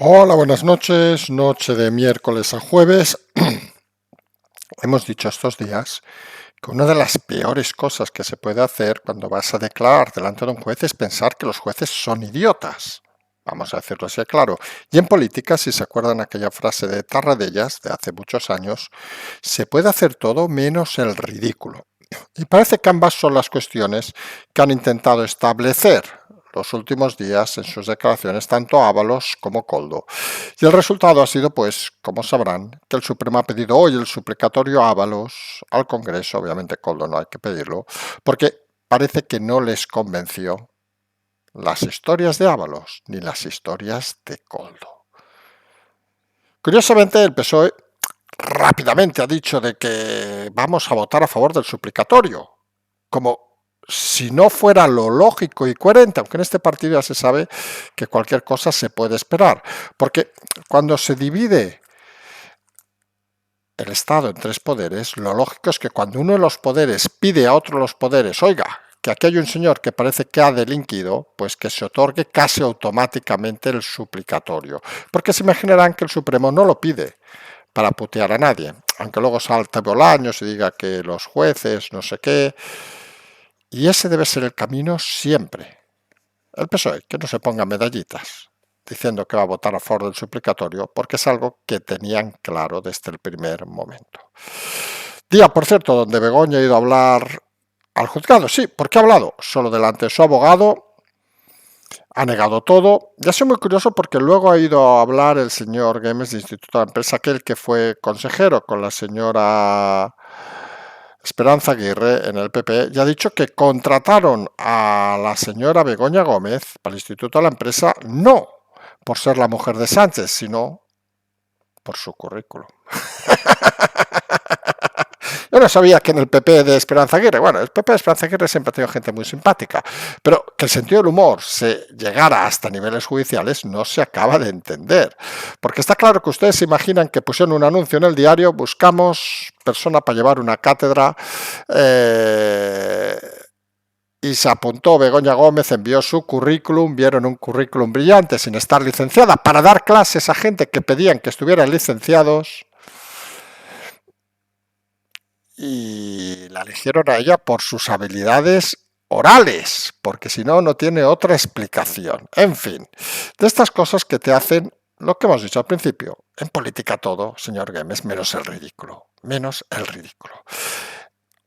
Hola, buenas noches. Noche de miércoles a jueves. Hemos dicho estos días que una de las peores cosas que se puede hacer cuando vas a declarar delante de un juez es pensar que los jueces son idiotas. Vamos a decirlo así claro. Y en política, si se acuerdan aquella frase de Tarradellas de hace muchos años, se puede hacer todo menos el ridículo. Y parece que ambas son las cuestiones que han intentado establecer los últimos días en sus declaraciones tanto Ábalos como Koldo. Y el resultado ha sido, pues, como sabrán, que el Supremo ha pedido hoy el suplicatorio Ábalos al Congreso, obviamente Koldo no hay que pedirlo, porque parece que no les convenció las historias de Ábalos ni las historias de Koldo. Curiosamente, el PSOE rápidamente ha dicho de que vamos a votar a favor del suplicatorio, como si no fuera lo lógico y coherente, aunque en este partido ya se sabe que cualquier cosa se puede esperar, porque cuando se divide el Estado en tres poderes, lo lógico es que cuando uno de los poderes pide a otro de los poderes, oiga, que aquí hay un señor que parece que ha delinquido, pues que se otorgue casi automáticamente el suplicatorio, porque se imaginarán que el Supremo no lo pide para putear a nadie, aunque luego salte Bolaños y diga que los jueces, no sé qué, y ese debe ser el camino siempre. El PSOE, que no se ponga medallitas diciendo que va a votar a favor del suplicatorio, porque es algo que tenían claro desde el primer momento. Día, por cierto, donde Begoña ha ido a hablar al juzgado. Sí, ¿por qué ha hablado? Solo delante de su abogado, ha negado todo. Ya soy muy curioso porque luego ha ido a hablar el señor Güemes de Instituto de la Empresa, aquel que fue consejero con la señora Esperanza Aguirre en el PP, y ha dicho que contrataron a la señora Begoña Gómez para el Instituto de la Empresa no por ser la mujer de Sánchez, sino por su currículum. Yo no sabía que en el PP de Esperanza Aguirre, bueno, el PP de Esperanza Aguirre siempre ha tenido gente muy simpática, pero que el sentido del humor se llegara hasta niveles judiciales no se acaba de entender. Porque está claro que ustedes se imaginan que pusieron un anuncio en el diario, buscamos persona para llevar una cátedra, y se apuntó Begoña Gómez, envió su currículum, vieron un currículum brillante sin estar licenciada para dar clases a gente que pedían que estuvieran licenciados, y la eligieron a ella por sus habilidades orales, porque si no, no tiene otra explicación. En fin, de estas cosas que te hacen lo que hemos dicho al principio. En política todo, señor Güemes, menos el ridículo. Menos el ridículo.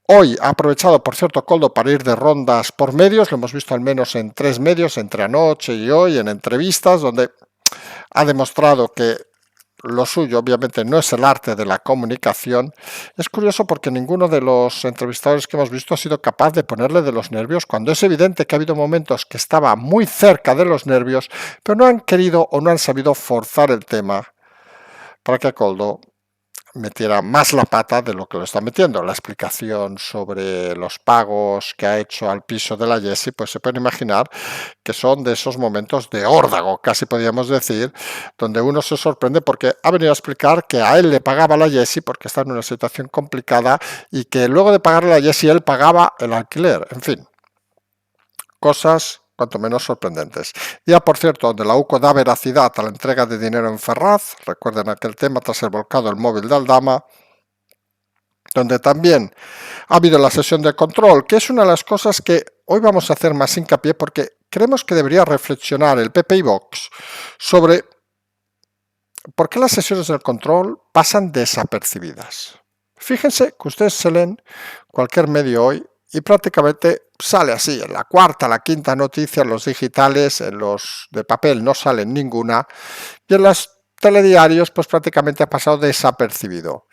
Hoy ha aprovechado, por cierto, Koldo para ir de rondas por medios, lo hemos visto al menos en 3 medios, entre anoche y hoy, en entrevistas, donde ha demostrado que lo suyo obviamente no es el arte de la comunicación. Es curioso porque ninguno de los entrevistadores que hemos visto ha sido capaz de ponerle de los nervios, cuando es evidente que ha habido momentos que estaba muy cerca de los nervios, pero no han querido o no han sabido forzar el tema para que Koldo metiera más la pata de lo que lo está metiendo. La explicación sobre los pagos que ha hecho al piso de la Jessie, pues se pueden imaginar que son de esos momentos de órdago, casi podríamos decir, donde uno se sorprende porque ha venido a explicar que a él le pagaba la Jessie porque está en una situación complicada y que luego de pagarle la Jessie él pagaba el alquiler. En fin, cosas cuanto menos sorprendentes. Ya, por cierto, donde la UCO da veracidad a la entrega de dinero en Ferraz, recuerden aquel tema tras el volcado el móvil de Aldama, donde también ha habido la sesión de control, que es una de las cosas que hoy vamos a hacer más hincapié porque creemos que debería reflexionar el PP y Vox sobre por qué las sesiones del control pasan desapercibidas. Fíjense que ustedes se leen cualquier medio hoy y prácticamente sale así, en la cuarta, la quinta noticia, en los digitales, en los de papel no salen ninguna, y en los telediarios pues prácticamente ha pasado desapercibido.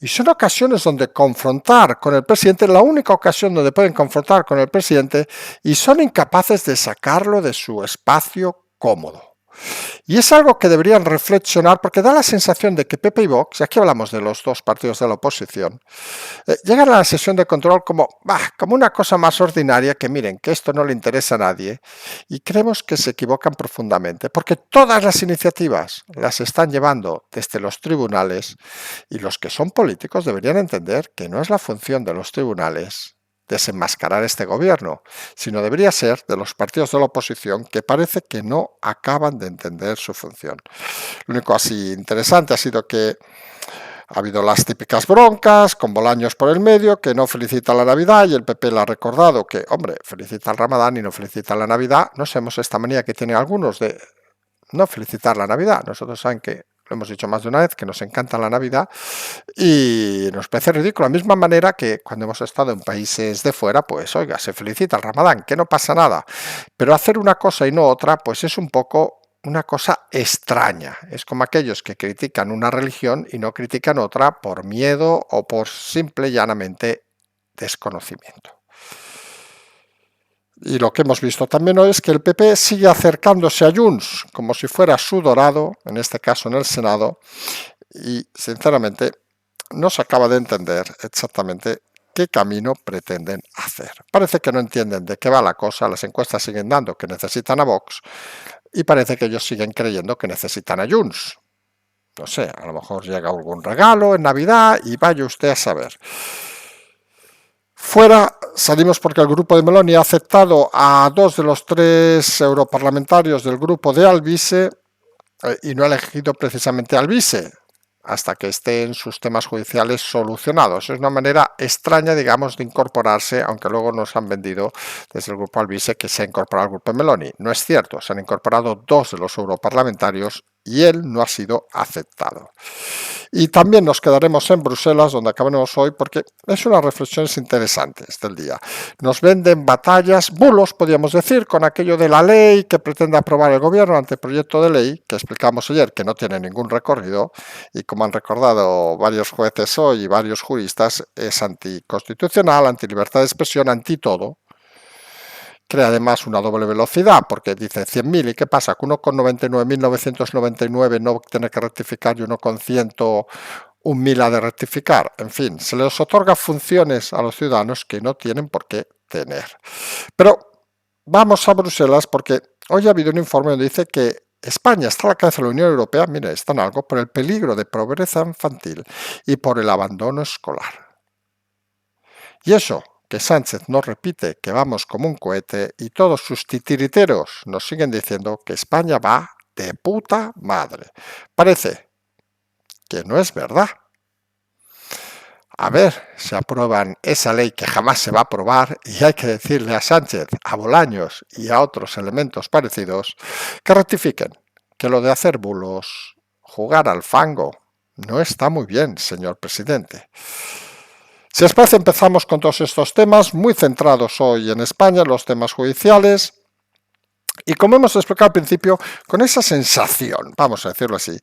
Y son ocasiones donde confrontar con el presidente, la única ocasión donde pueden confrontar con el presidente, y son incapaces de sacarlo de su espacio cómodo. Y es algo que deberían reflexionar porque da la sensación de que PP y Vox, y aquí hablamos de los dos partidos de la oposición, llegan a la sesión de control como una cosa más ordinaria que miren, que esto no le interesa a nadie, y creemos que se equivocan profundamente porque todas las iniciativas las están llevando desde los tribunales y los que son políticos deberían entender que no es la función de los tribunales desenmascarar este gobierno, sino debería ser de los partidos de la oposición que parece que no acaban de entender su función. Lo único así interesante ha sido que ha habido las típicas broncas, con Bolaños por el medio, que no felicita la Navidad, y el PP le ha recordado que, hombre, felicita el Ramadán y no felicita la Navidad. No sabemos esta manía que tienen algunos de no felicitar la Navidad. Nosotros saben que lo hemos dicho más de una vez, que nos encanta la Navidad y nos parece ridículo. De la misma manera que cuando hemos estado en países de fuera, pues oiga, se felicita el Ramadán, que no pasa nada. Pero hacer una cosa y no otra, pues es un poco una cosa extraña. Es como aquellos que critican una religión y no critican otra por miedo o por simple y llanamente desconocimiento. Y lo que hemos visto también hoy es que el PP sigue acercándose a Junts como si fuera su dorado, en este caso en el Senado, y sinceramente no se acaba de entender exactamente qué camino pretenden hacer. Parece que no entienden de qué va la cosa, las encuestas siguen dando que necesitan a Vox y parece que ellos siguen creyendo que necesitan a Junts. No sé, a lo mejor llega algún regalo en Navidad y vaya usted a saber. Fuera salimos porque el grupo de Meloni ha aceptado a 2 de los 3 europarlamentarios del grupo de Alvise y no ha elegido precisamente a Alvise hasta que estén sus temas judiciales solucionados. Es una manera extraña, digamos, de incorporarse, aunque luego nos han vendido desde el grupo Alvise que se ha incorporado al grupo de Meloni. No es cierto, se han incorporado 2 de los europarlamentarios y él no ha sido aceptado. Y también nos quedaremos en Bruselas, donde acabaremos hoy, porque es unas reflexiones interesantes del día. Nos venden batallas, bulos, podríamos decir, con aquello de la ley que pretende aprobar el gobierno, anteproyecto de ley, que explicamos ayer que no tiene ningún recorrido, y como han recordado varios jueces hoy y varios juristas, es anticonstitucional, antilibertad de expresión, anti todo. Crea además una doble velocidad, porque dice 100.000, ¿y qué pasa? Que uno con 99.999 no tiene que rectificar y uno con 101.000 ha de rectificar. En fin, se les otorga funciones a los ciudadanos que no tienen por qué tener. Pero vamos a Bruselas porque hoy ha habido un informe donde dice que España está a la cabeza de la Unión Europea, mire, está en algo, por el peligro de pobreza infantil y por el abandono escolar. Y eso, que Sánchez nos repite que vamos como un cohete y todos sus titiriteros nos siguen diciendo que España va de puta madre. Parece que no es verdad. A ver, se aprueban esa ley que jamás se va a aprobar y hay que decirle a Sánchez, a Bolaños y a otros elementos parecidos que rectifiquen, que lo de hacer bulos, jugar al fango, no está muy bien, señor presidente. Si os parece, empezamos con todos estos temas, muy centrados hoy en España, los temas judiciales, y como hemos explicado al principio, con esa sensación, vamos a decirlo así,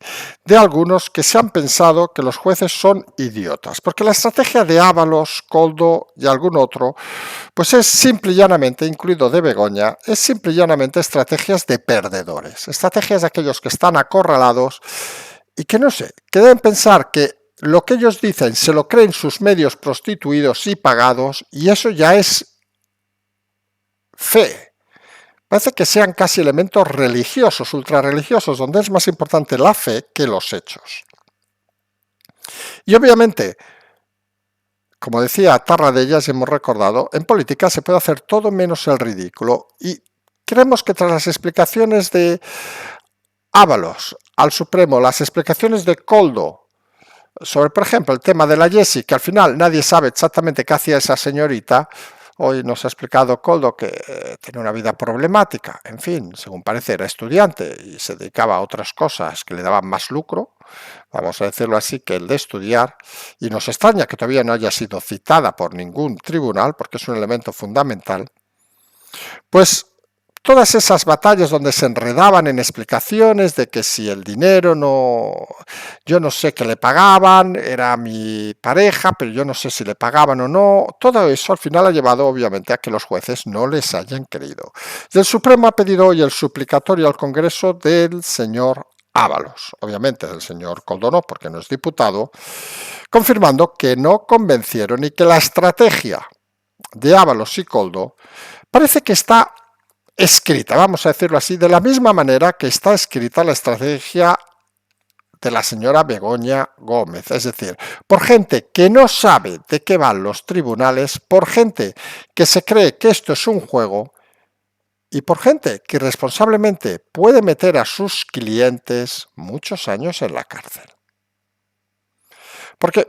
de algunos que se han pensado que los jueces son idiotas, porque la estrategia de Ábalos, Koldo y algún otro, pues es simple y llanamente, incluido de Begoña, es simple y llanamente estrategias de perdedores, estrategias de aquellos que están acorralados y que no sé, que deben pensar que lo que ellos dicen se lo creen sus medios prostituidos y pagados, y eso ya es fe. Parece que sean casi elementos religiosos, ultrarreligiosos, donde es más importante la fe que los hechos. Y obviamente, como decía Tarradellas y hemos recordado, en política se puede hacer todo menos el ridículo, y creemos que tras las explicaciones de Ábalos al Supremo, las explicaciones de Koldo, sobre, por ejemplo, el tema de la Jessie, que al final nadie sabe exactamente qué hacía esa señorita. Hoy nos ha explicado Koldo que tiene una vida problemática. En fin, según parece era estudiante y se dedicaba a otras cosas que le daban más lucro, vamos a decirlo así, que el de estudiar. Y nos extraña que todavía no haya sido citada por ningún tribunal, porque es un elemento fundamental. Pues todas esas batallas donde se enredaban en explicaciones de que si el dinero no, yo no sé qué le pagaban, era mi pareja, pero yo no sé si le pagaban o no, todo eso al final ha llevado obviamente a que los jueces no les hayan creído. Y el Supremo ha pedido hoy el suplicatorio al Congreso del señor Ábalos, obviamente del señor Koldo no, porque no es diputado, confirmando que no convencieron y que la estrategia de Ábalos y Koldo parece que está escrita, vamos a decirlo así, de la misma manera que está escrita la estrategia de la señora Begoña Gómez, es decir, por gente que no sabe de qué van los tribunales, por gente que se cree que esto es un juego y por gente que irresponsablemente puede meter a sus clientes muchos años en la cárcel. Porque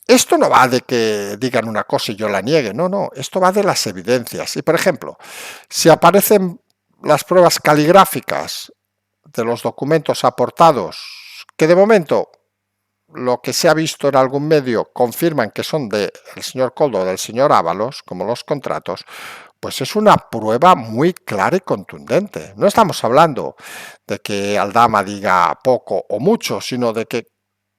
esto no va de que digan una cosa y yo la niegue, no, no, esto va de las evidencias. Y por ejemplo, si aparecen las pruebas caligráficas de los documentos aportados, que de momento lo que se ha visto en algún medio confirman que son del señor Koldo o del señor Ábalos, como los contratos, pues es una prueba muy clara y contundente. No estamos hablando de que Aldama diga poco o mucho, sino de que,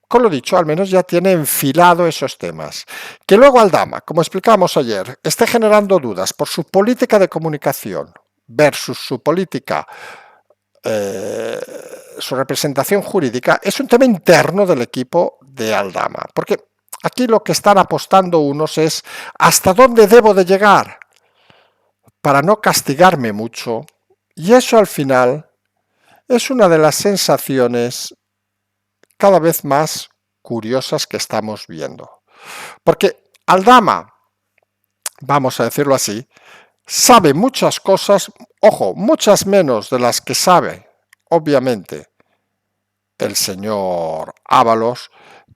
con lo dicho, al menos ya tiene enfilado esos temas. Que luego Aldama, como explicábamos ayer, esté generando dudas por su política de comunicación versus su política, su representación jurídica, es un tema interno del equipo de Aldama. Porque aquí lo que están apostando unos es hasta dónde debo de llegar para no castigarme mucho, y eso al final es una de las sensaciones cada vez más curiosas que estamos viendo. Porque Aldama, vamos a decirlo así, sabe muchas cosas, ojo, muchas menos de las que sabe, obviamente, el señor Ábalos,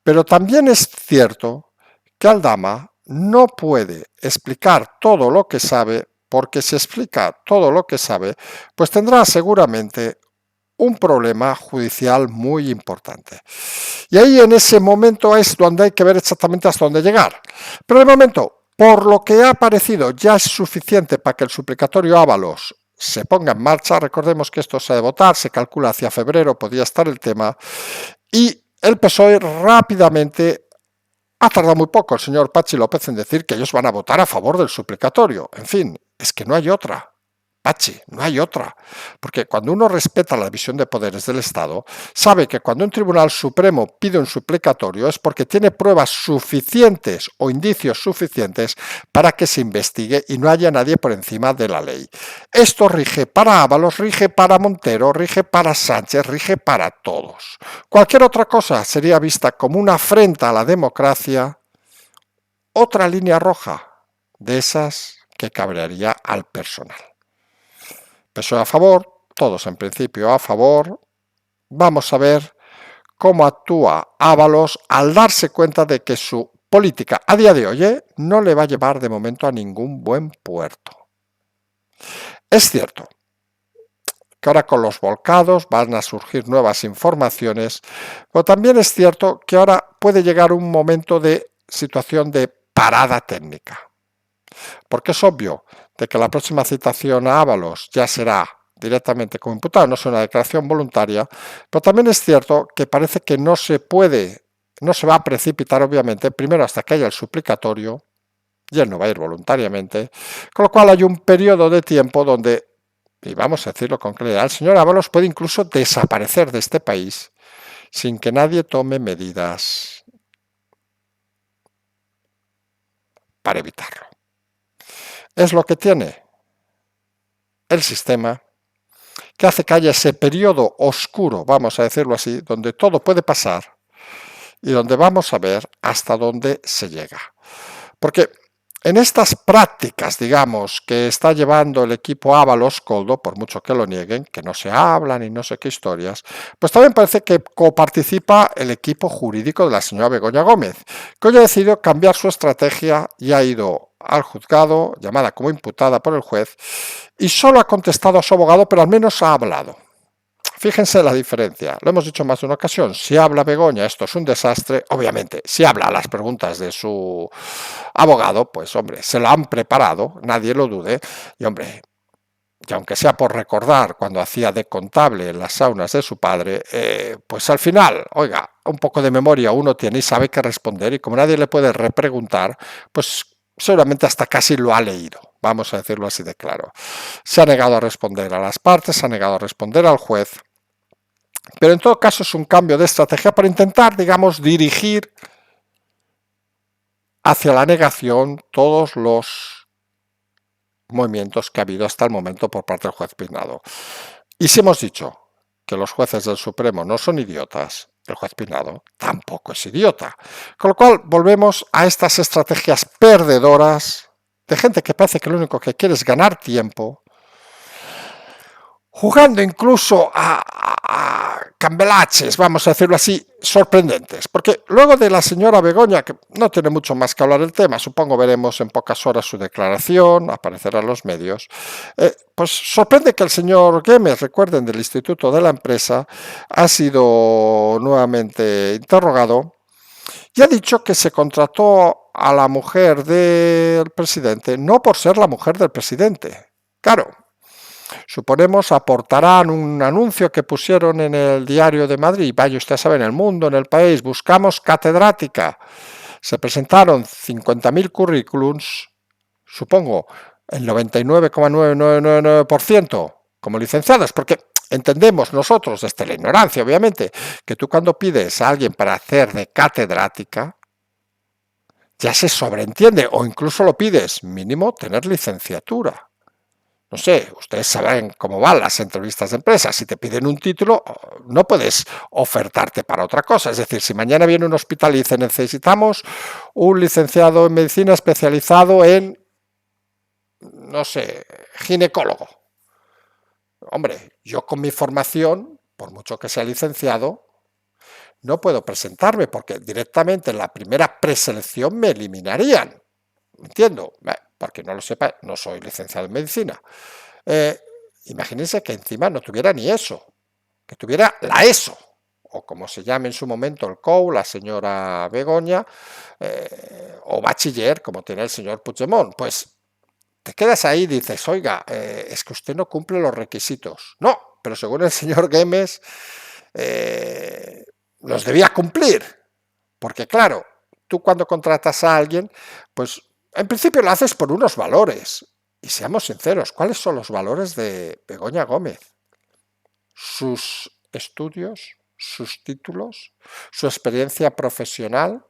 pero también es cierto que Aldama no puede explicar todo lo que sabe, porque si explica todo lo que sabe, pues tendrá seguramente un problema judicial muy importante. Y ahí en ese momento es donde hay que ver exactamente hasta dónde llegar. Pero de momento, por lo que ha aparecido, ya es suficiente para que el suplicatorio Ábalos se ponga en marcha. Recordemos que esto se ha de votar, se calcula hacia febrero, podría estar el tema. Y el PSOE rápidamente ha tardado muy poco el señor Pachi López en decir que ellos van a votar a favor del suplicatorio. En fin, es que no hay otra. Pachi, no hay otra. Porque cuando uno respeta la división de poderes del Estado, sabe que cuando un Tribunal Supremo pide un suplicatorio es porque tiene pruebas suficientes o indicios suficientes para que se investigue y no haya nadie por encima de la ley. Esto rige para Ábalos, rige para Montero, rige para Sánchez, rige para todos. Cualquier otra cosa sería vista como una afrenta a la democracia, otra línea roja de esas que cabrearía al personal. PSOE a favor, todos en principio a favor. Vamos a ver cómo actúa Ábalos al darse cuenta de que su política a día de hoy no le va a llevar de momento a ningún buen puerto. Es cierto que ahora con los volcados van a surgir nuevas informaciones, pero también es cierto que ahora puede llegar un momento de situación de parada técnica. Porque es obvio de que la próxima citación a Ábalos ya será directamente como imputado, no es una declaración voluntaria, pero también es cierto que parece que no se va a precipitar obviamente, primero hasta que haya el suplicatorio, y él no va a ir voluntariamente, con lo cual hay un periodo de tiempo donde, y vamos a decirlo con claridad, el señor Ábalos puede incluso desaparecer de este país sin que nadie tome medidas para evitarlo. Es lo que tiene el sistema, que hace que haya ese periodo oscuro, vamos a decirlo así, donde todo puede pasar y donde vamos a ver hasta dónde se llega. Porque en estas prácticas, digamos, que está llevando el equipo Ábalos Koldo, por mucho que lo nieguen, que no se hablan y no sé qué historias, pues también parece que coparticipa el equipo jurídico de la señora Begoña Gómez, que hoy ha decidido cambiar su estrategia y ha ido al juzgado, llamada como imputada por el juez, y solo ha contestado a su abogado, pero al menos ha hablado. Fíjense la diferencia, lo hemos dicho más de una ocasión, si habla Begoña esto es un desastre, obviamente, si habla las preguntas de su abogado, pues hombre, se lo han preparado, nadie lo dude, y hombre, y aunque sea por recordar cuando hacía de contable en las saunas de su padre, pues al final, oiga, un poco de memoria uno tiene y sabe qué responder, y como nadie le puede repreguntar, pues seguramente hasta casi lo ha leído, vamos a decirlo así de claro. Se ha negado a responder a las partes, se ha negado a responder al juez, pero en todo caso es un cambio de estrategia para intentar, digamos, dirigir hacia la negación todos los movimientos que ha habido hasta el momento por parte del juez Peinado. Y si hemos dicho que los jueces del Supremo no son idiotas El juez Peinado tampoco es idiota. Con lo cual volvemos a estas estrategias perdedoras de gente que parece que lo único que quiere es ganar tiempo, jugando incluso a cambelaches, vamos a decirlo así, sorprendentes. Porque luego de la señora Begoña, que no tiene mucho más que hablar del tema, supongo veremos en pocas horas su declaración, aparecerá en los medios, pues sorprende que el señor Güemes, recuerden, del Instituto de la Empresa, ha sido nuevamente interrogado y ha dicho que se contrató a la mujer del presidente no por ser la mujer del presidente. Claro, suponemos aportarán un anuncio que pusieron en el Diario de Madrid, vaya usted a saber, en El Mundo, en El País, buscamos catedrática. Se presentaron 50.000 currículums, supongo el 99,9999% como licenciados, porque entendemos nosotros, desde la ignorancia obviamente, que tú cuando pides a alguien para hacer de catedrática, ya se sobreentiende, o incluso lo pides, mínimo tener licenciatura. No sé, ustedes saben cómo van las entrevistas de empresas. Si te piden un título, no puedes ofertarte para otra cosa. Es decir, si mañana viene un hospital y dice necesitamos un licenciado en medicina especializado en, no sé, ginecólogo. Hombre, yo con mi formación, por mucho que sea licenciado, no puedo presentarme porque directamente en la primera preselección me eliminarían. Entiendo, porque no lo sepa, no soy licenciado en medicina. Imagínense que encima no tuviera ni eso, que tuviera la ESO, o como se llame en su momento el COU, la señora Begoña, o bachiller, como tiene el señor Puigdemont. Pues te quedas ahí y dices, oiga, es que usted no cumple los requisitos. No, pero según el señor Güemes, los debía cumplir. Porque claro, tú cuando contratas a alguien, pues en principio lo haces por unos valores. Y seamos sinceros, ¿cuáles son los valores de Begoña Gómez? Sus estudios, sus títulos, su experiencia profesional.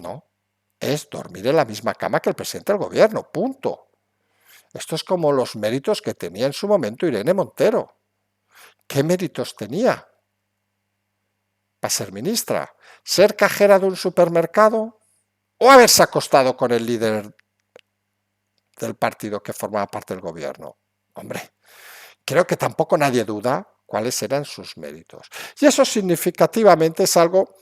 No, es dormir en la misma cama que el presidente del gobierno, punto. Esto es como los méritos que tenía en su momento Irene Montero. ¿Qué méritos tenía para ser ministra? ¿Ser cajera de un supermercado o haberse acostado con el líder del partido que formaba parte del gobierno? Hombre, creo que tampoco nadie duda cuáles eran sus méritos. Y eso significativamente es algo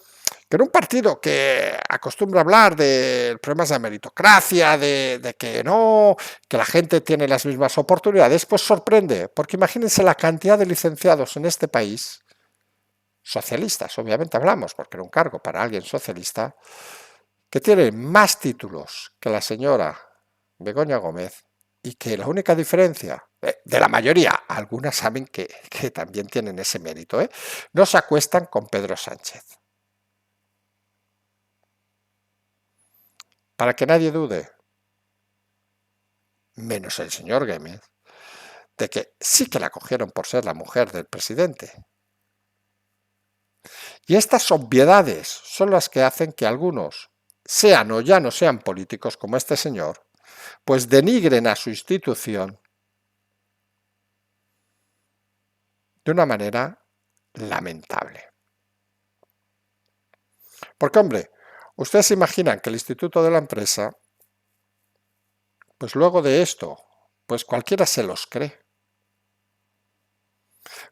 que en un partido que acostumbra hablar de problemas de meritocracia, de que no, que la gente tiene las mismas oportunidades, pues sorprende, porque imagínense la cantidad de licenciados en este país, socialistas, obviamente hablamos, porque era un cargo para alguien socialista, que tienen más títulos que la señora Begoña Gómez y que la única diferencia, de la mayoría, algunas saben que también tienen ese mérito, no se acuestan con Pedro Sánchez. Para que nadie dude, menos el señor Güemes, de que sí que la cogieron por ser la mujer del presidente. Y estas obviedades son las que hacen que algunos, sean o ya no sean políticos como este señor, pues denigren a su institución de una manera lamentable. Porque, hombre, ustedes se imaginan que el Instituto de la Empresa, pues luego de esto, pues cualquiera se los cree.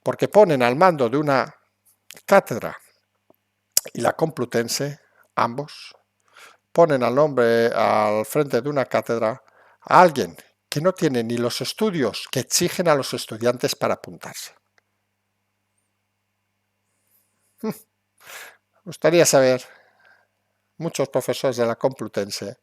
Porque ponen al mando de una cátedra y la Complutense, ambos, ponen al nombre al frente de una cátedra a alguien que no tiene ni los estudios que exigen a los estudiantes para apuntarse. Me gustaría saber, muchos profesores de la Complutense,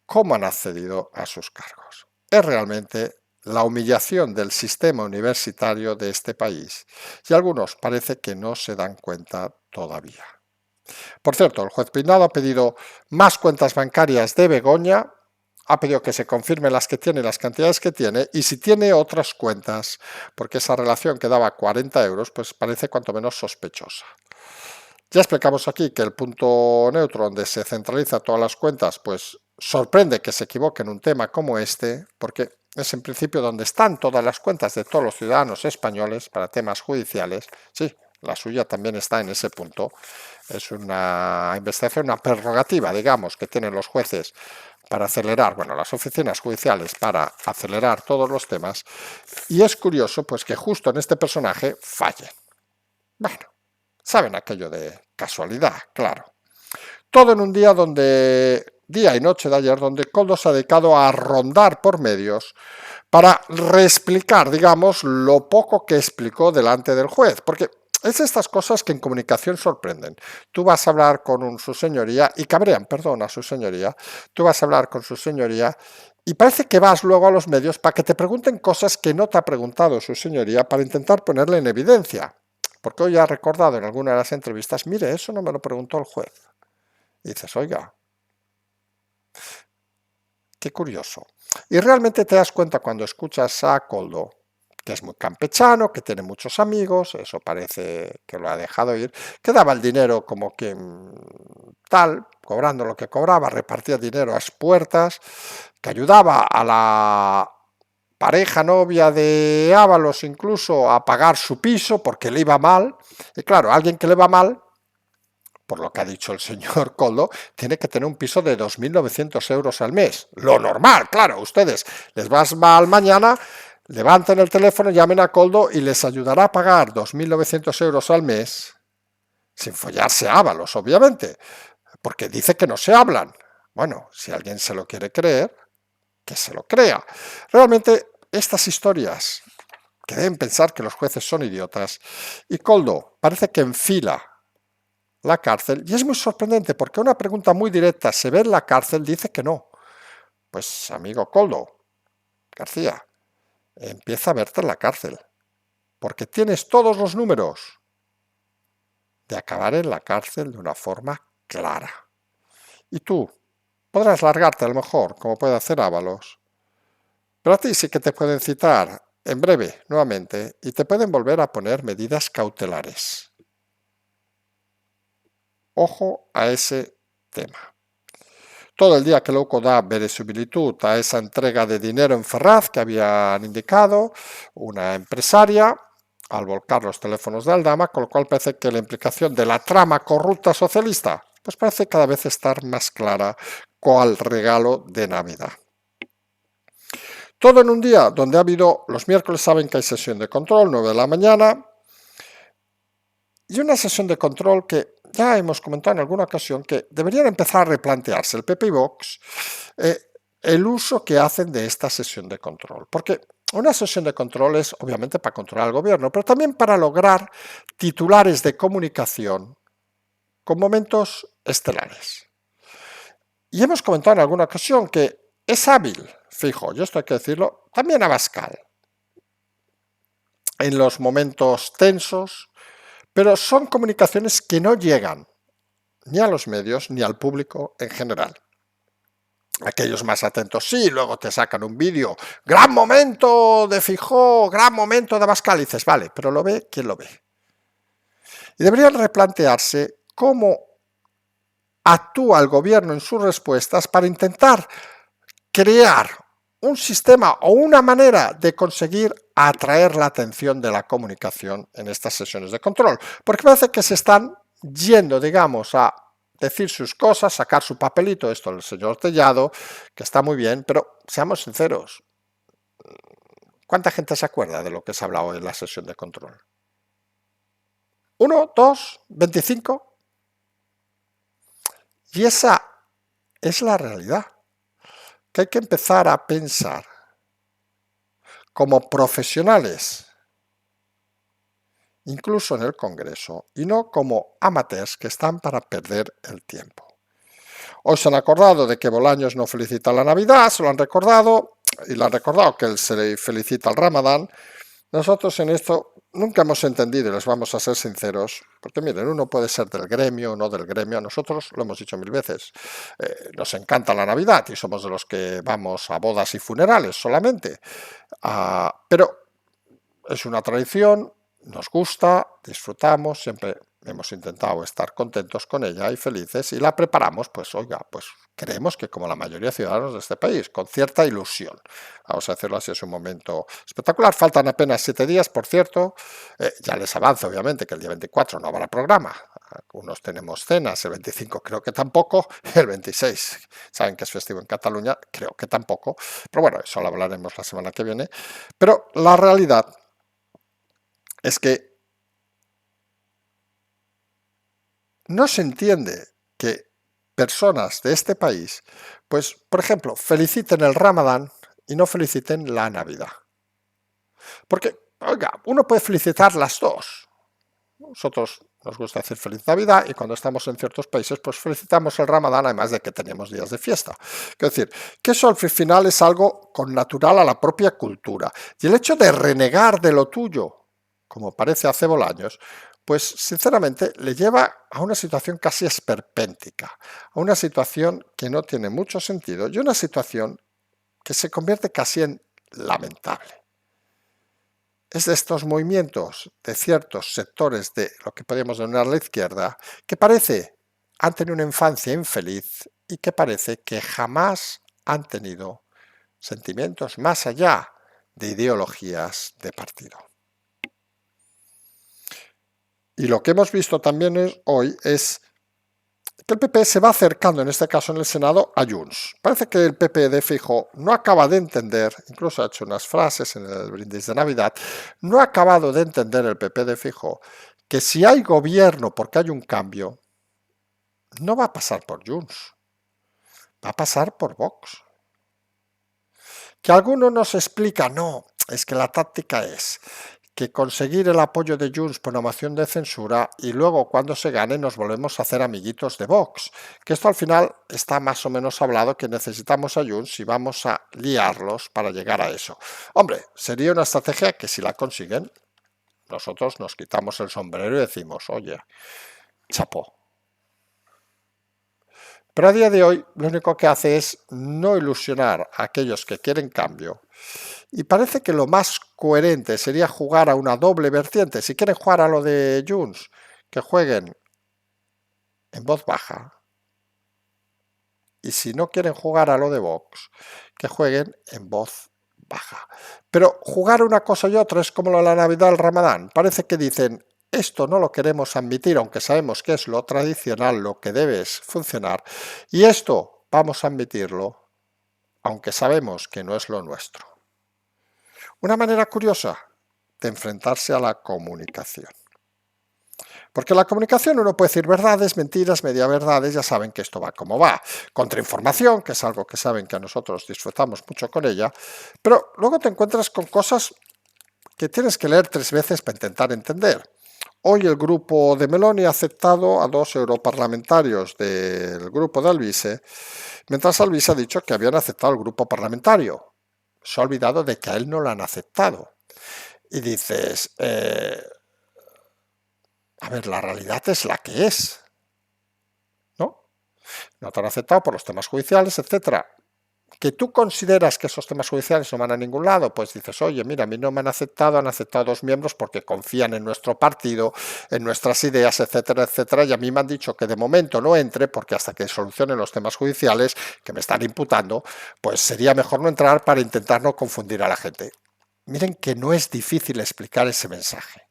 cómo han accedido a sus cargos. Es realmente la humillación del sistema universitario de este país y algunos parece que no se dan cuenta todavía. Por cierto, el juez Peinado ha pedido más cuentas bancarias de Begoña, ha pedido que se confirmen las que tiene, las cantidades que tiene, y si tiene otras cuentas, porque esa relación que daba 40 euros, pues parece cuanto menos sospechosa. Ya explicamos aquí que el punto neutro donde se centraliza todas las cuentas, pues sorprende que se equivoque en un tema como este, porque es en principio donde están todas las cuentas de todos los ciudadanos españoles para temas judiciales. Sí, la suya también está en ese punto. Es una investigación, una prerrogativa, digamos, que tienen los jueces para acelerar, bueno, las oficinas judiciales para acelerar todos los temas. Y es curioso, pues, que justo en este personaje falle. Bueno, saben aquello de casualidad, claro. Todo en un día día y noche de ayer, donde Koldo se ha dedicado a rondar por medios para reexplicar, digamos, lo poco que explicó delante del juez, porque es estas cosas que en comunicación sorprenden. Tú vas a hablar con su señoría, y cabrean, perdón, a su señoría, tú vas a hablar con su señoría y parece que vas luego a los medios para que te pregunten cosas que no te ha preguntado su señoría para intentar ponerle en evidencia. Porque hoy ha recordado en alguna de las entrevistas, mire, eso no me lo preguntó el juez. Y dices, oiga, qué curioso. Y realmente te das cuenta cuando escuchas a Koldo, que es muy campechano, que tiene muchos amigos, eso parece que lo ha dejado ir, que daba el dinero como que tal, cobrando lo que cobraba, repartía dinero a las puertas, que ayudaba a la pareja novia de Ábalos incluso a pagar su piso porque le iba mal. Y claro, alguien que le va mal, por lo que ha dicho el señor Koldo, tiene que tener un piso de 2.900 euros al mes. Lo normal, claro, ustedes les va mal mañana, levanten el teléfono, llamen a Koldo y les ayudará a pagar 2.900 euros al mes, sin follarse a Ábalos, obviamente, porque dice que no se hablan. Bueno, si alguien se lo quiere creer, que se lo crea. Realmente, estas historias que deben pensar que los jueces son idiotas, y Koldo parece que enfila la cárcel, y es muy sorprendente porque una pregunta muy directa, ¿se ve en la cárcel? Dice que no. Pues amigo Koldo García, empieza a verte en la cárcel, porque tienes todos los números de acabar en la cárcel de una forma clara. Y tú podrás largarte a lo mejor, como puede hacer Ábalos, pero a ti sí que te pueden citar en breve nuevamente y te pueden volver a poner medidas cautelares. Ojo a ese tema. Todo el día que Louco da verosimilitud a esa entrega de dinero en Ferraz que habían indicado una empresaria al volcar los teléfonos de Aldama, con lo cual parece que la implicación de la trama corrupta socialista pues parece cada vez estar más clara cual regalo de Navidad. Todo en un día donde ha habido, los miércoles saben que hay sesión de control, 9 de la mañana, y una sesión de control que ya hemos comentado en alguna ocasión que deberían empezar a replantearse el PP y Vox el uso que hacen de esta sesión de control. Porque una sesión de control es obviamente para controlar al gobierno, pero también para lograr titulares de comunicación con momentos estelares. Y hemos comentado en alguna ocasión que es hábil, fijo, y esto hay que decirlo, también Abascal, en los momentos tensos, pero son comunicaciones que no llegan ni a los medios ni al público en general. Aquellos más atentos, sí, luego te sacan un vídeo, gran momento de Feijóo, gran momento de Abascal, y dices, vale, pero lo ve quien lo ve. Y deberían replantearse cómo actúa el gobierno en sus respuestas para intentar crear un sistema o una manera de conseguir atraer la atención de la comunicación en estas sesiones de control, porque parece que se están yendo, digamos, a decir sus cosas, sacar su papelito, esto el señor Tellado, que está muy bien, pero seamos sinceros, ¿cuánta gente se acuerda de lo que se ha hablado en la sesión de control? ¿1, 2, 25? Y esa es la realidad, que hay que empezar a pensar como profesionales, incluso en el Congreso, y no como amateurs que están para perder el tiempo. Hoy se han acordado de que Bolaños no felicita la Navidad, se lo han recordado, y le han recordado que él se le felicita el Ramadán. Nosotros en esto nunca hemos entendido, y les vamos a ser sinceros, porque miren, uno puede ser del gremio o no del gremio, a nosotros, lo hemos dicho 1000 veces, nos encanta la Navidad y somos de los que vamos a bodas y funerales solamente, pero es una tradición, nos gusta, disfrutamos, siempre hemos intentado estar contentos con ella y felices y la preparamos, pues oiga, pues creemos que como la mayoría de ciudadanos de este país, con cierta ilusión. Vamos a hacerlo así, es un momento espectacular. Faltan apenas 7 días, por cierto. Ya les avanzo, obviamente, que el día 24 no habrá programa. Algunos tenemos cenas, el 25 creo que tampoco, el 26 saben que es festivo en Cataluña, creo que tampoco. Pero bueno, eso lo hablaremos la semana que viene. Pero la realidad es que no se entiende que personas de este país, pues, por ejemplo, feliciten el Ramadán y no feliciten la Navidad. Porque, oiga, uno puede felicitar las dos. Nosotros nos gusta decir feliz Navidad y cuando estamos en ciertos países, pues felicitamos el Ramadán, además de que tenemos días de fiesta. Es decir, que eso al final es algo connatural a la propia cultura. Y el hecho de renegar de lo tuyo, como parece hace Bolaños, pues sinceramente le lleva a una situación casi esperpéntica, a una situación que no tiene mucho sentido y una situación que se convierte casi en lamentable. Es de estos movimientos de ciertos sectores de lo que podríamos denominar la izquierda que parece han tenido una infancia infeliz y que parece que jamás han tenido sentimientos más allá de ideologías de partido. Y lo que hemos visto también hoy es que el PP se va acercando, en este caso en el Senado, a Junts. Parece que el PP de Feijóo no acaba de entender, incluso ha hecho unas frases en el brindis de Navidad, no ha acabado de entender el PP de Feijóo que si hay gobierno porque hay un cambio, no va a pasar por Junts, va a pasar por Vox. Que alguno nos explica, no, es que la táctica es que conseguir el apoyo de Junts por una moción de censura y luego cuando se gane nos volvemos a hacer amiguitos de Vox. Que esto al final está más o menos hablado que necesitamos a Junts y vamos a liarlos para llegar a eso. Hombre, sería una estrategia que si la consiguen, nosotros nos quitamos el sombrero y decimos, oye, chapó. Pero a día de hoy lo único que hace es no ilusionar a aquellos que quieren cambio. Y parece que lo más coherente sería jugar a una doble vertiente. Si quieren jugar a lo de Junts, que jueguen en voz baja. Y si no quieren jugar a lo de Vox, que jueguen en voz baja. Pero jugar una cosa y otra es como lo de la Navidad, el Ramadán. Parece que dicen, esto no lo queremos admitir, aunque sabemos que es lo tradicional, lo que debe funcionar. Y esto vamos a admitirlo, aunque sabemos que no es lo nuestro. Una manera curiosa de enfrentarse a la comunicación. Porque la comunicación uno puede decir verdades, mentiras, media verdades, ya saben que esto va como va. Contrainformación, que es algo que saben que a nosotros disfrutamos mucho con ella, pero luego te encuentras con cosas que tienes que leer 3 veces para intentar entender. Hoy el grupo de Meloni ha aceptado a 2 europarlamentarios del grupo de Alvise, mientras Alvise ha dicho que habían aceptado el grupo parlamentario. Se ha olvidado de que a él no lo han aceptado. Y dices, a ver, la realidad es la que es, ¿no? No te han aceptado por los temas judiciales, etcétera. Que tú consideras que esos temas judiciales no van a ningún lado, pues dices, oye, mira, a mí no me han aceptado 2 miembros porque confían en nuestro partido, en nuestras ideas, etcétera, etcétera, y a mí me han dicho que de momento no entre porque hasta que solucionen los temas judiciales que me están imputando, pues sería mejor no entrar para intentar no confundir a la gente. Miren que no es difícil explicar ese mensaje.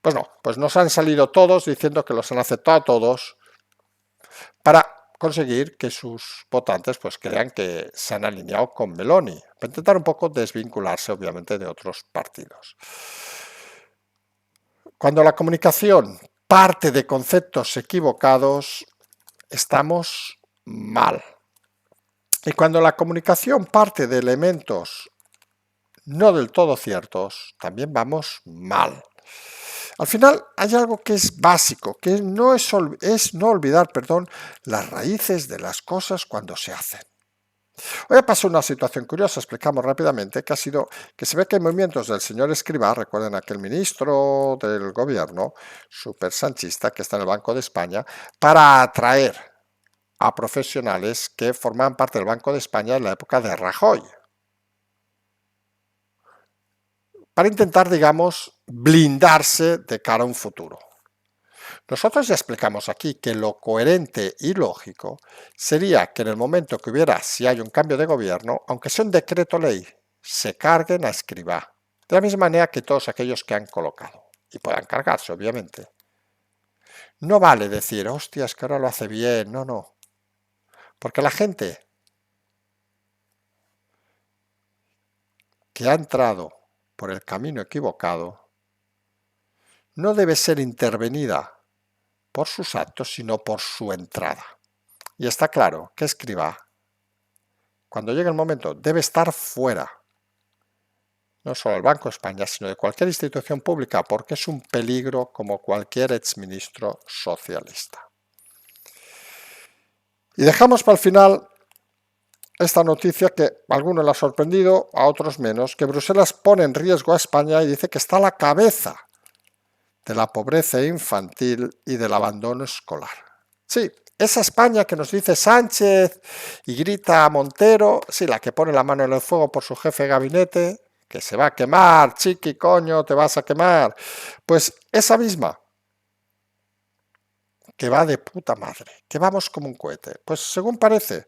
Pues no, pues nos han salido todos diciendo que los han aceptado a todos para conseguir que sus votantes pues crean que se han alineado con Meloni, para intentar un poco desvincularse obviamente de otros partidos. Cuando la comunicación parte de conceptos equivocados, estamos mal. Y cuando la comunicación parte de elementos no del todo ciertos, también vamos mal. Al final hay algo que es básico, que no es no olvidar, las raíces de las cosas cuando se hacen. Hoy pasó una situación curiosa, explicamos rápidamente, que ha sido que se ve que hay movimientos del señor Escrivá, recuerden aquel ministro del gobierno, súper sanchista, que está en el Banco de España, para atraer a profesionales que formaban parte del Banco de España en la época de Rajoy. Para intentar, digamos, blindarse de cara a un futuro. Nosotros ya explicamos aquí que lo coherente y lógico sería que en el momento que hubiera, si hay un cambio de gobierno, aunque sea un decreto ley, se carguen a escribá, de la misma manera que todos aquellos que han colocado, y puedan cargarse, obviamente. No vale decir, hostia, es que ahora lo hace bien, no, no, porque la gente que ha entrado por el camino equivocado no debe ser intervenida por sus actos, sino por su entrada. Y está claro que escribá, cuando llegue el momento, debe estar fuera, no solo del Banco de España, sino de cualquier institución pública, porque es un peligro como cualquier exministro socialista. Y dejamos para el final esta noticia que a algunos le ha sorprendido, a otros menos, que Bruselas pone en riesgo a España y dice que está a la cabeza de la pobreza infantil y del abandono escolar. Sí, esa España que nos dice Sánchez y grita a Montero, sí, la que pone la mano en el fuego por su jefe de gabinete, que se va a quemar, chiqui, coño, te vas a quemar. Pues esa misma, que va de puta madre, que vamos como un cohete. Pues según parece,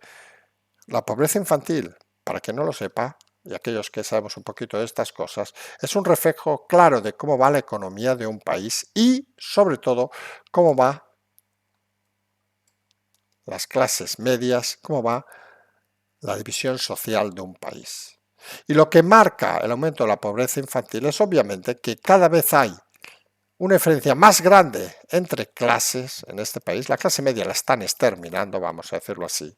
la pobreza infantil, para quien no lo sepa, y aquellos que sabemos un poquito de estas cosas, es un reflejo claro de cómo va la economía de un país y, sobre todo, cómo va las clases medias, cómo va la división social de un país. Y lo que marca el aumento de la pobreza infantil es obviamente que cada vez hay una diferencia más grande entre clases en este país. La clase media la están exterminando, vamos a decirlo así.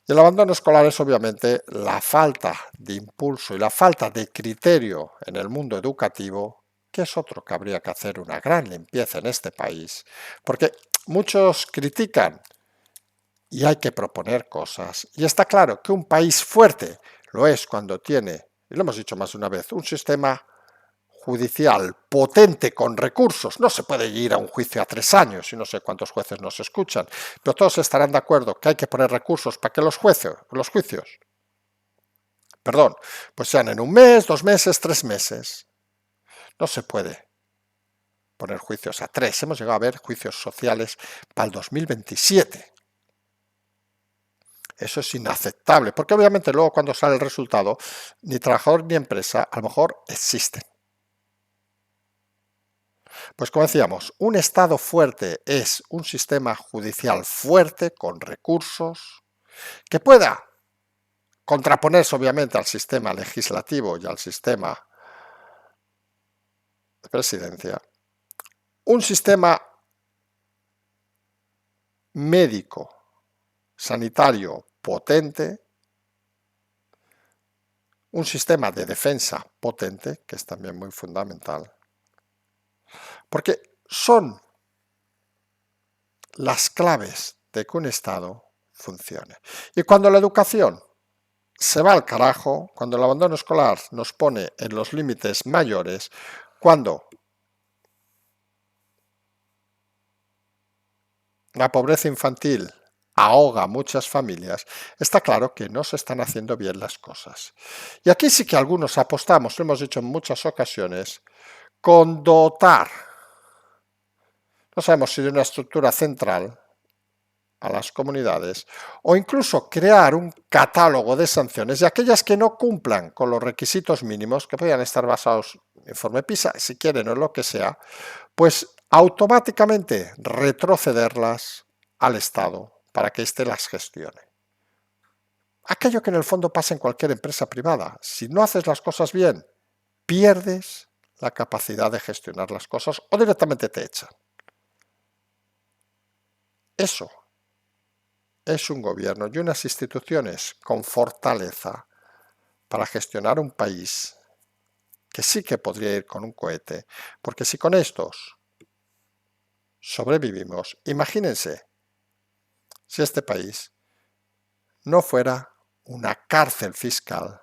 Y el abandono escolar es obviamente la falta de impulso y la falta de criterio en el mundo educativo, que es otro que habría que hacer una gran limpieza en este país, porque muchos critican y hay que proponer cosas. Y está claro que un país fuerte lo es cuando tiene, y lo hemos dicho más de una vez, un sistema judicial potente con recursos. No se puede ir a un juicio a 3 años y no sé cuántos jueces nos escuchan, pero todos estarán de acuerdo que hay que poner recursos para que los juicios, pues sean en un mes, 2 meses, 3 meses. No se puede poner juicios a 3. Hemos llegado a ver juicios sociales para el 2027. Eso es inaceptable, porque obviamente luego cuando sale el resultado, ni trabajador ni empresa a lo mejor existen. Pues como decíamos, un Estado fuerte es un sistema judicial fuerte, con recursos, que pueda contraponerse obviamente al sistema legislativo y al sistema de presidencia. Un sistema médico, sanitario potente, un sistema de defensa potente, que es también muy fundamental, porque son las claves de que un Estado funcione. Y cuando la educación se va al carajo, cuando el abandono escolar nos pone en los límites mayores, cuando la pobreza infantil ahoga a muchas familias, está claro que no se están haciendo bien las cosas. Y aquí sí que algunos apostamos, lo hemos dicho en muchas ocasiones, con dotar, no sabemos si de una estructura central, a las comunidades, o incluso crear un catálogo de sanciones y aquellas que no cumplan con los requisitos mínimos, que podrían estar basados en informe PISA, si quieren o lo que sea, pues automáticamente retrocederlas al Estado para que éste las gestione. Aquello que en el fondo pasa en cualquier empresa privada. Si no haces las cosas bien, pierdes la capacidad de gestionar las cosas o directamente te echan. Eso es un gobierno y unas instituciones con fortaleza para gestionar un país que sí que podría ir con un cohete, porque si con estos sobrevivimos, imagínense si este país no fuera una cárcel fiscal,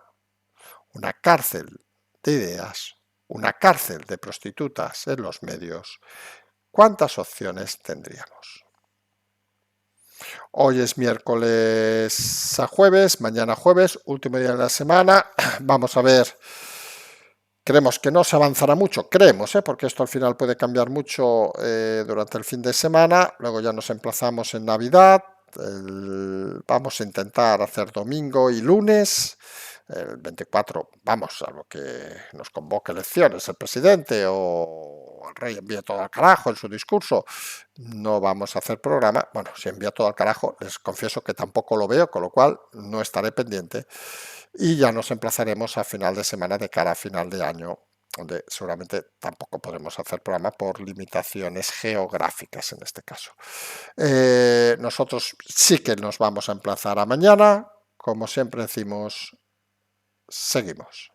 una cárcel de ideas, una cárcel de prostitutas en los medios, ¿cuántas opciones tendríamos? Hoy es miércoles a jueves, mañana jueves, último día de la semana. Vamos a ver Creemos que no se avanzará mucho, creemos, porque esto al final puede cambiar mucho durante el fin de semana, luego ya nos emplazamos en Navidad, vamos a intentar hacer domingo y lunes, el 24, vamos, a lo que nos convoque elecciones el presidente o el rey envíe todo al carajo en su discurso, no vamos a hacer programa. Bueno, si envía todo al carajo, les confieso que tampoco lo veo, con lo cual no estaré pendiente. Y ya nos emplazaremos a final de semana de cara a final de año, donde seguramente tampoco podremos hacer programa por limitaciones geográficas en este caso. Nosotros sí que nos vamos a emplazar a mañana. Como siempre decimos, seguimos.